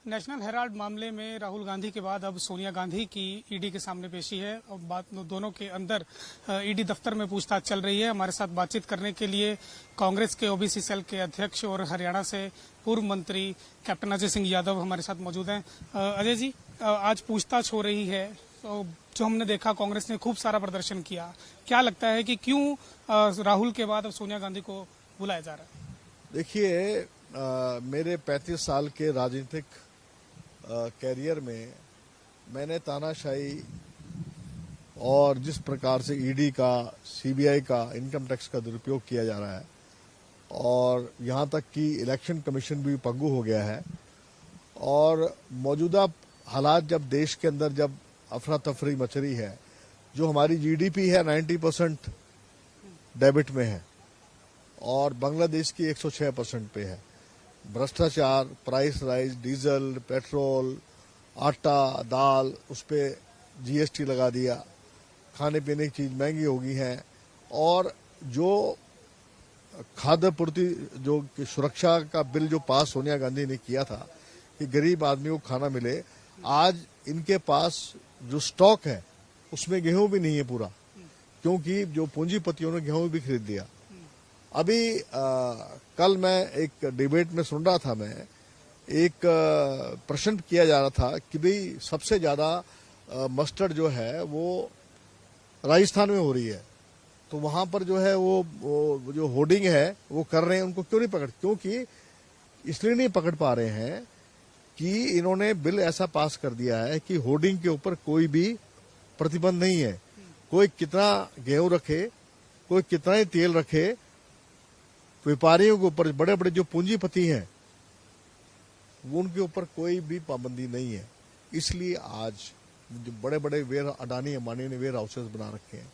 National Herald मामले में राहुल गांधी के बाद अब सोनिया गांधी की ईडी के सामने पेशी है और बात दोनों के अंदर ईडी दफ्तर में पूछताछ चल रही है। हमारे साथ बातचीत करने के लिए कांग्रेस के ओबीसी सेल के अध्यक्ष और हरियाणा से पूर्व मंत्री कैप्टन अजय सिंह यादव हमारे साथ मौजूद हैं। अजय जी, आज पूछताछ हो रही है, तो जो हमने देखा कांग्रेस ने खूब सारा प्रदर्शन किया, क्या लगता है कि क्यों राहुल के बाद अब सोनिया गांधी को बुलाया जा रहा है? देखिए, मेरे 35 साल के राजनीतिक कैरियर में मैंने तानाशाही और जिस प्रकार से ईडी का, सीबीआई का, इनकम टैक्स का दुरुपयोग किया जा रहा है और यहाँ तक कि इलेक्शन कमीशन भी पग्गू हो गया है और मौजूदा हालात जब देश के अंदर जब अफरा तफरी मच रही है, जो हमारी जीडीपी है 90% डेबिट में है और बांग्लादेश की 106% पे है। भ्रष्टाचार, प्राइस राइज, डीजल, पेट्रोल, आटा, दाल, उस पर जीएसटी लगा दिया, खाने पीने की चीज महंगी हो गई है और जो खाद्य पूर्ति जो सुरक्षा का बिल जो पास सोनिया गांधी ने किया था कि गरीब आदमी को खाना मिले, आज इनके पास जो स्टॉक है उसमें गेहूं भी नहीं है पूरा, क्योंकि जो पूंजीपतियों ने गेहूं भी खरीद लिया। अभी कल मैं एक डिबेट में सुन रहा था, मैं एक प्रश्न किया जा रहा था कि भाई सबसे ज्यादा मस्टर्ड जो है वो राजस्थान में हो रही है, तो वहां पर जो है वो जो होर्डिंग है वो कर रहे हैं, उनको क्यों नहीं पकड़, क्योंकि इसलिए नहीं पकड़ पा रहे हैं कि इन्होंने बिल ऐसा पास कर दिया है कि होर्डिंग के ऊपर कोई भी प्रतिबंध नहीं है। कोई कितना गेहूं रखे, कोई कितना ही तेल रखे, व्यापारियों के ऊपर, बड़े बड़े जो पूंजीपति हैं उनके ऊपर कोई भी पाबंदी नहीं है। इसलिए आज जो बड़े बड़े अडानी अंबानी ने वेयर हाउसेस बना रखे हैं,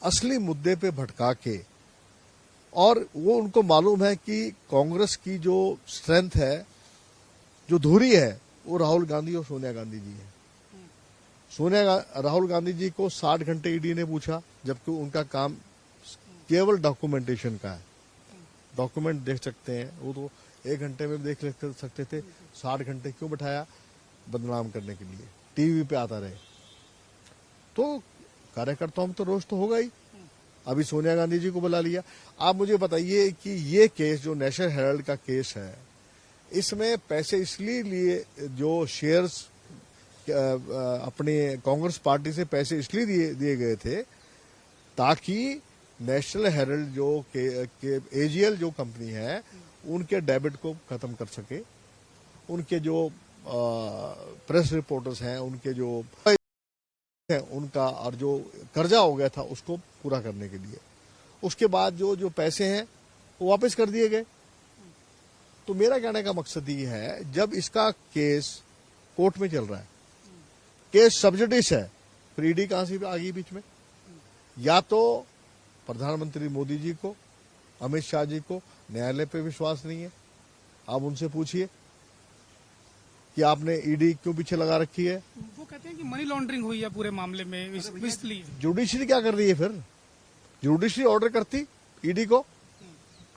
असली मुद्दे पे भटका के, और वो उनको मालूम है कि कांग्रेस की जो स्ट्रेंथ है, जो धुरी है, वो राहुल गांधी और सोनिया गांधी जी है। राहुल गांधी जी को 60 घंटे ईडी ने पूछा, जबकि उनका काम केवल डॉक्यूमेंटेशन का है। डॉक्यूमेंट देख सकते हैं, वो तो 1 घंटे में देख सकते थे, 60 घंटे क्यों बैठाया? बदनाम करने के लिए, टीवी पे आता रहे। तो कार्यकर्ताओं में तो रोष तो होगा ही। अभी सोनिया गांधी जी को बुला लिया। आप मुझे बताइए कि ये केस जो नेशनल हेराल्ड का केस है, इसमें पैसे इसलिए लिए, जो शेयर्स अपने कांग्रेस पार्टी से पैसे इसलिए दिए गए थे ताकि नेशनल हेराल्ड जो के एजीएल जो कंपनी है उनके डेबिट को खत्म कर सके, उनके जो प्रेस रिपोर्टर्स हैं, उनके जो है उनका, और जो कर्जा हो गया था उसको पूरा करने के लिए। उसके बाद जो पैसे हैं वो वापस कर दिए गए। तो मेरा कहने का मकसद ये है, जब इसका केस कोर्ट में चल रहा है, केस सब्जुडिस है, फिर ईडी कहां से आ गई बीच में? या तो प्रधानमंत्री मोदी जी को, अमित शाह जी को न्यायालय पे विश्वास नहीं है। आप उनसे पूछिए कि आपने ईडी क्यों पीछे लगा रखी है। वो कहते हैं कि मनी लॉन्ड्रिंग हुई है पूरे मामले में, इसलिए। जुडिशरी क्या कर रही है फिर? जुडिशरी ऑर्डर करती ईडी को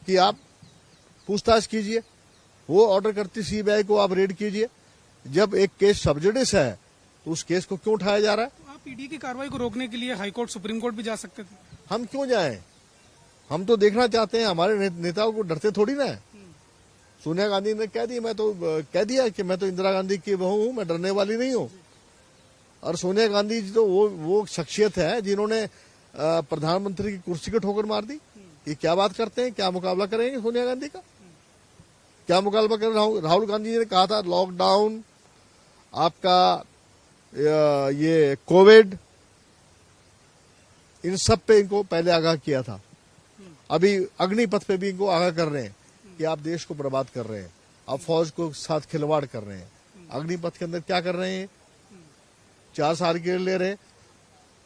कि आप पूछताछ कीजिए, वो ऑर्डर करती सीबीआई को आप रेड कीजिए। जब एक केस सब्जुडिस है तो उस केस को क्यों उठाया जा रहा है? आप ईडी की कार्रवाई को रोकने के लिए हाईकोर्ट, सुप्रीम कोर्ट भी जा सकते थे। हम क्यों जाएं? हम तो देखना चाहते हैं, हमारे नेताओं को डरते थोड़ी ना है। सोनिया गांधी ने कह दिया कि मैं तो इंदिरा गांधी की बहू हूं, मैं डरने वाली नहीं हूं। और सोनिया गांधी जी तो वो शख्सियत है जिन्होंने प्रधानमंत्री की कुर्सी को ठोकर मार दी। ये क्या बात करते हैं? क्या मुकाबला करेंगे सोनिया गांधी का? क्या मुकाबला करें? राहुल गांधी जी ने कहा था लॉकडाउन, आपका ये कोविड, इन सब पे इनको पहले आगाह किया था। अभी अग्निपथ पे भी इनको आगाह कर रहे हैं कि आप देश को बर्बाद कर रहे हैं, आप फौज को साथ खिलवाड़ कर रहे हैं। अग्निपथ के अंदर क्या कर रहे हैं? 4 साल के लिए ले रहे,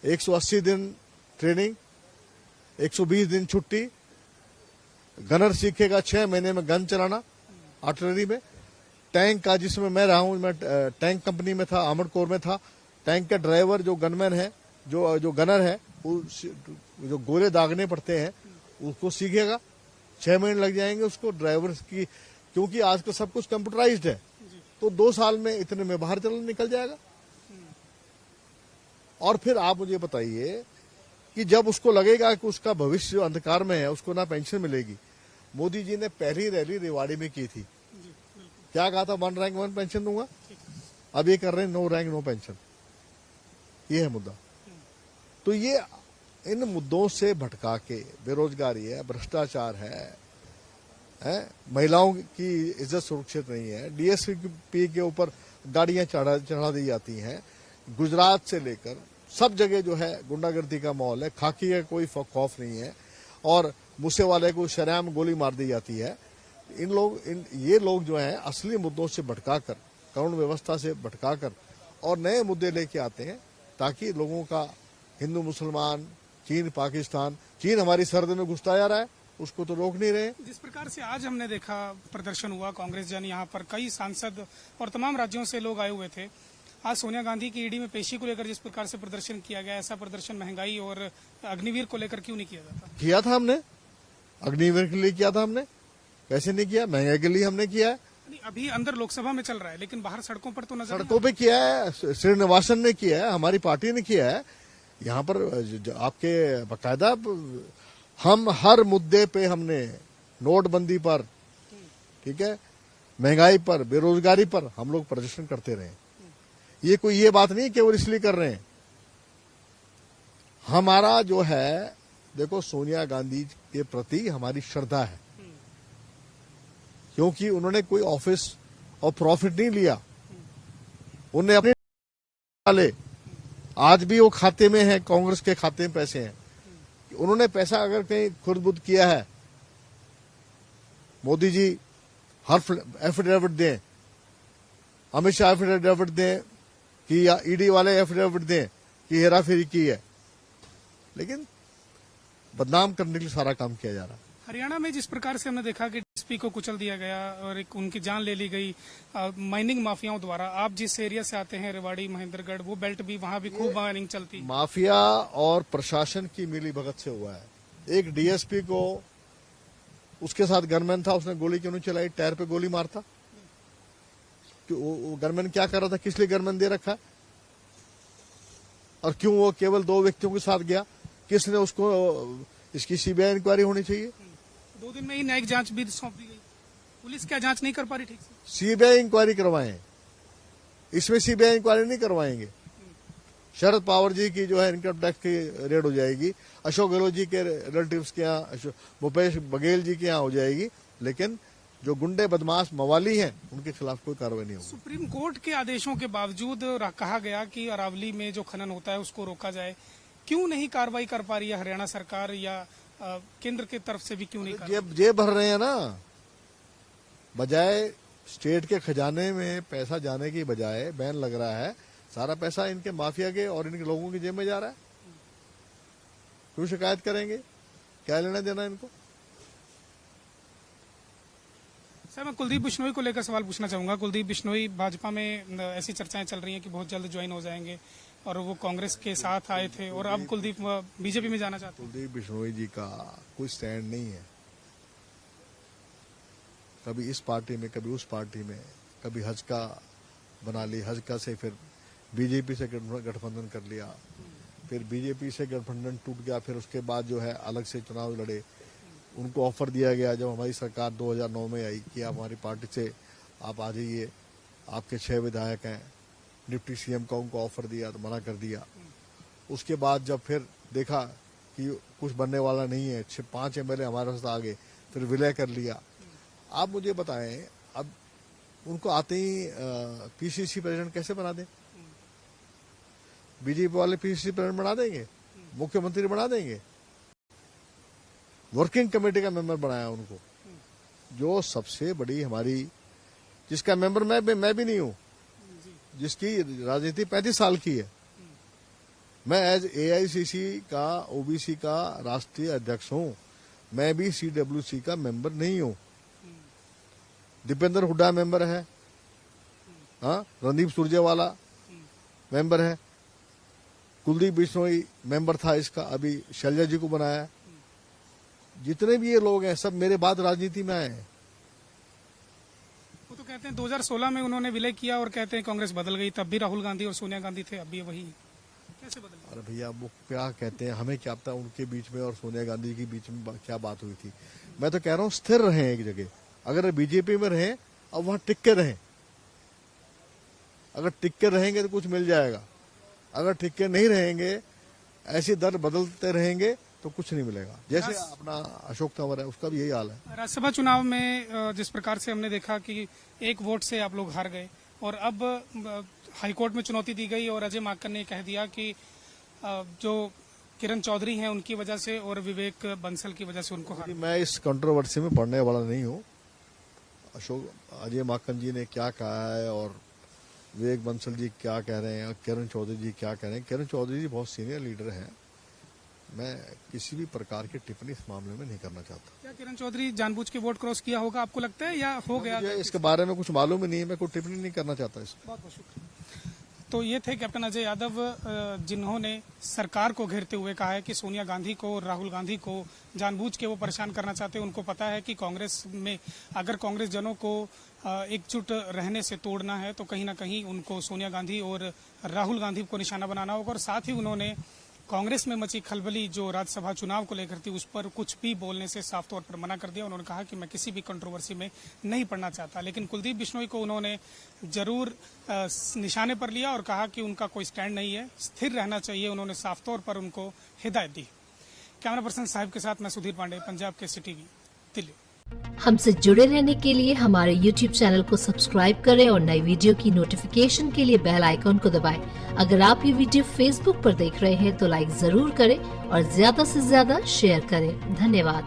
180 दिन ट्रेनिंग, 120 दिन छुट्टी, गनर सीखेगा 6 महीने में गन चलाना आर्टिलरी में। टैंक का, जिसमें मैं रहा हूं, मैं टैंक कंपनी में था, आर्मर्ड कोर में था। टैंक का ड्राइवर जो गनमैन है, जो गनर है, जो गोले दागने पड़ते हैं उसको सीखेगा। 6 महीने लग जाएंगे उसको ड्राइवर की, क्योंकि आजकल सब कुछ कंप्यूटराइज्ड है। तो 2 साल में इतने में बाहर चल निकल जाएगा। और फिर आप मुझे बताइए कि जब उसको लगेगा कि उसका भविष्य अंधकार में है, उसको ना पेंशन मिलेगी। मोदी जी ने पहली रैली रेवाड़ी में की थी, क्या कहा था? 1 रैंक 1 पेंशन दूंगा। अब ये कर रहे हैं 9 रैंक 9 पेंशन। ये है मुद्दा। तो ये इन मुद्दों से भटका के, बेरोजगारी है, भ्रष्टाचार है, महिलाओं की इज्जत सुरक्षित नहीं है, डीएसपी के ऊपर गाड़ियां चढ़ा दी जाती हैं, गुजरात से लेकर सब जगह जो है गुंडागर्दी का माहौल है, खाकी का कोई खौफ नहीं है, और मूसे वाले को शरेआम गोली मार दी जाती है। ये लोग जो हैं असली मुद्दों से भटकाकर, कानून व्यवस्था से भटकाकर और नए मुद्दे लेके आते हैं, ताकि लोगों का, हिंदू मुसलमान, चीन पाकिस्तान, चीन हमारी सरहद में घुसता जा रहा है, उसको तो रोक नहीं रहे। जिस प्रकार से आज हमने देखा प्रदर्शन हुआ, कांग्रेस जन यहाँ पर कई सांसद और तमाम राज्यों से लोग आए हुए थे। आज सोनिया गांधी की ईडी में पेशी को लेकर जिस प्रकार से प्रदर्शन किया गया, ऐसा प्रदर्शन महंगाई और अग्निवीर को लेकर क्यों नहीं किया जाता? किया था हमने, अग्निवीर के लिए किया था हमने। कैसे नहीं किया? महंगाई के लिए हमने किया है। अभी अंदर लोकसभा में चल रहा है, लेकिन बाहर सड़कों पर तो नजर सड़कों पे किया है, श्रीनिवासन ने किया है, हमारी पार्टी ने किया है। यहाँ पर आपके बाकायदा हम हर मुद्दे पे हमने, नोटबंदी पर, ठीक है, महंगाई पर, बेरोजगारी पर हम लोग प्रदर्शन करते रहे। ये कोई ये बात नहीं केवल इसलिए कर रहे हैं। हमारा जो है, देखो, सोनिया गांधी के प्रति हमारी श्रद्धा है, क्योंकि उन्होंने कोई ऑफिस और प्रॉफिट नहीं लिया, उन्हें अपने वाले, आज भी वो खाते में है, कांग्रेस के खाते में पैसे हैं। उन्होंने पैसा अगर कहीं खुद बुद किया है, मोदी जी हर एफिडेविट दें, अमित शाह एफिडेविट दें, कि या ईडी वाले एफिडेविट दें कि हेराफेरी की है, लेकिन बदनाम करने के लिए सारा काम किया जा रहा है। हरियाणा में जिस प्रकार से हमने देखा कि डीएसपी को कुचल दिया गया और एक उनकी जान ले ली गई माइनिंग माफियाओं द्वारा। आप जिस एरिया से आते हैं, रेवाड़ी, महेंद्रगढ़, वो बेल्ट भी, वहां भी खूब माइनिंग चलती। माफिया और प्रशासन की मिली भगत से हुआ है। एक डीएसपी को, उसके साथ गनमैन था, उसने गोली क्यों नहीं चलाई? टायर पे गोली मारता। वो गनमैन क्या कर रहा था? किस लिए गनमैन दे रखा? और क्यों वो केवल 2 व्यक्तियों के साथ गया? किसने उसको? इसकी सीबीआई इंक्वायरी होनी चाहिए। 2 दिन में ही न्यायिक जांच भी सौंप दी गई। पुलिस क्या जांच नहीं कर पा रही ठीक से? सीबीआई इंक्वायरी करवाएं, इसमें सीबीआई इंक्वायरी नहीं करवाएंगे। शरद पवार जी की जो है इनकम टैक्स की रेड हो जाएगी, अशोक गहलोत जी के रिलेटिव्स के यहाँ, भूपेश बघेल जी के यहाँ हो जाएगी, लेकिन जो गुंडे बदमाश मवाली हैं उनके खिलाफ कोई कार्रवाई नहीं होगी। सुप्रीम कोर्ट के आदेशों के बावजूद कहा गया कि अरावली में जो खनन होता है उसको रोका जाए। क्यों नहीं कार्रवाई कर पा रही है हरियाणा सरकार, या केंद्र की तरफ से भी क्यों नहीं कर रही? जेब भर रहे हैं ना, बजाय स्टेट के खजाने में पैसा जाने की बजाय बैन लग रहा है, सारा पैसा इनके माफिया के और इनके लोगों की जेब में जा रहा है। क्यों शिकायत करेंगे? क्या लेना देना इनको? सर, मैं कुलदीप बिश्नोई को लेकर सवाल पूछना चाहूंगा। कुलदीप बिश्नोई, भाजपा में ऐसी चर्चाएं चल रही हैं कि बहुत जल्द ज्वाइन हो जाएंगे, और वो कांग्रेस के साथ आए थे, और अब कुलदीप बीजेपी में जाना चाहते हैं। कुलदीप बिश्नोई जी का कोई स्टैंड नहीं है, कभी इस पार्टी में, कभी उस पार्टी में, कभी हजका बना ली, हजका से फिर बीजेपी से गठबंधन कर लिया, फिर बीजेपी से गठबंधन टूट गया, फिर उसके बाद जो है अलग से चुनाव लड़े। उनको ऑफर दिया गया जब हमारी सरकार 2009 में आई कि आप हमारी पार्टी से आप आ जाइए, आपके 6 विधायक हैं, डिप्टी सीएम का उनको ऑफर दिया तो मना कर दिया। उसके बाद जब फिर देखा कि कुछ बनने वाला नहीं है, 5 एमएलए हमारे पास आ गए, फिर विलय कर लिया। आप मुझे बताएं, अब उनको आते ही पीसीसी प्रेसिडेंट कैसे बना दें? बीजेपी वाले पीसीसी प्रेसिडेंट बना देंगे, मुख्यमंत्री बना देंगे, वर्किंग कमेटी का मेंबर बनाया उनको, जो सबसे बड़ी हमारी, जिसका मेंबर मैं भी नहीं हूं, जिसकी राजनीति 35 साल की है। मैं एज एआईसीसी का, ओबीसी का राष्ट्रीय अध्यक्ष हूं, मैं भी सीडब्ल्यूसी का मेंबर नहीं हूं। दीपेंद्र हुड्डा मेंबर है, हाँ, रणदीप सुरजेवाला मेंबर है, कुलदीप बिश्नोई मेंबर था इसका, अभी शैलजा जी को बनाया। जितने भी ये लोग हैं सब मेरे बाद राजनीति में आए हैं। वो तो कह कहते हैं 2016 में उन्होंने विलय किया और कहते हैं कांग्रेस बदल गई, तब भी राहुल गांधी और सोनिया गांधी थे, अब भी वही, कैसे बदल गई? अरे भैया वो क्या कहते हैं, हमें क्या पता उनके बीच में और सोनिया गांधी के बीच में क्या बात हुई थी। मैं तो कह रहा हूँ स्थिर रहें एक जगह, अगर बीजेपी में रहें अब वहां टिक के रहें, अगर टिक के रहेंगे तो कुछ मिल जाएगा, अगर टिक के नहीं रहेंगे, ऐसे दर बदलते रहेंगे तो कुछ नहीं मिलेगा। जैसे अपना अशोक तंवर है, उसका भी यही हाल है। राज्यसभा चुनाव में जिस प्रकार से हमने देखा कि एक वोट से आप लोग हार गए और अब हाईकोर्ट में चुनौती दी गई और अजय माकन ने कह दिया कि जो किरण चौधरी हैं उनकी वजह से और विवेक बंसल की वजह से उनको हार। मैं इस कंट्रोवर्सी में पढ़ने वाला नहीं हूँ। अजय माकन जी ने क्या कहा है और विवेक बंसल जी क्या कह रहे हैं और किरण चौधरी जी क्या कह रहे हैं, किरण चौधरी जी बहुत सीनियर लीडर हैं, मैं किसी भी प्रकार की टिप्पणी इस मामले में नहीं करना चाहता। क्या किरण चौधरी जानबूझ के वोट क्रॉस किया होगा आपको लगता है, या हो गया? मुझे इसके बारे में कुछ मालूम ही नहीं है, मैं कोई टिप्पणी नहीं करना चाहता इसमें। बहुत बहुत शुक्रिया। तो ये थे कैप्टन अजय यादव, जिन्होंने सरकार को घेरते हुए कहा है कि सोनिया गांधी को और राहुल गांधी को जानबूझ के वो परेशान करना चाहते हैं। उनको पता है कि कांग्रेस में अगर कांग्रेस जनों को एकजुट रहने से तोड़ना है तो कहीं ना कहीं उनको सोनिया गांधी और राहुल गांधी को निशाना बनाना होगा। और साथ ही उन्होंने कांग्रेस में मची खलबली जो राज्यसभा चुनाव को लेकर थी उस पर कुछ भी बोलने से साफ तौर पर मना कर दिया। उन्होंने कहा कि मैं किसी भी कंट्रोवर्सी में नहीं पड़ना चाहता, लेकिन कुलदीप बिश्नोई को उन्होंने जरूर निशाने पर लिया और कहा कि उनका कोई स्टैंड नहीं है, स्थिर रहना चाहिए। उन्होंने साफ तौर पर उनको हिदायत दी। कैमरा पर्सन साहिब के साथ मैं सुधीर पांडे, पंजाब के सिटी, दिल्ली। हमसे जुड़े रहने के लिए हमारे YouTube चैनल को सब्सक्राइब करें और नई वीडियो की नोटिफिकेशन के लिए बेल आइकॉन को दबाएं। अगर आप ये वीडियो Facebook पर देख रहे हैं तो लाइक जरूर करें और ज्यादा से ज्यादा शेयर करें। धन्यवाद।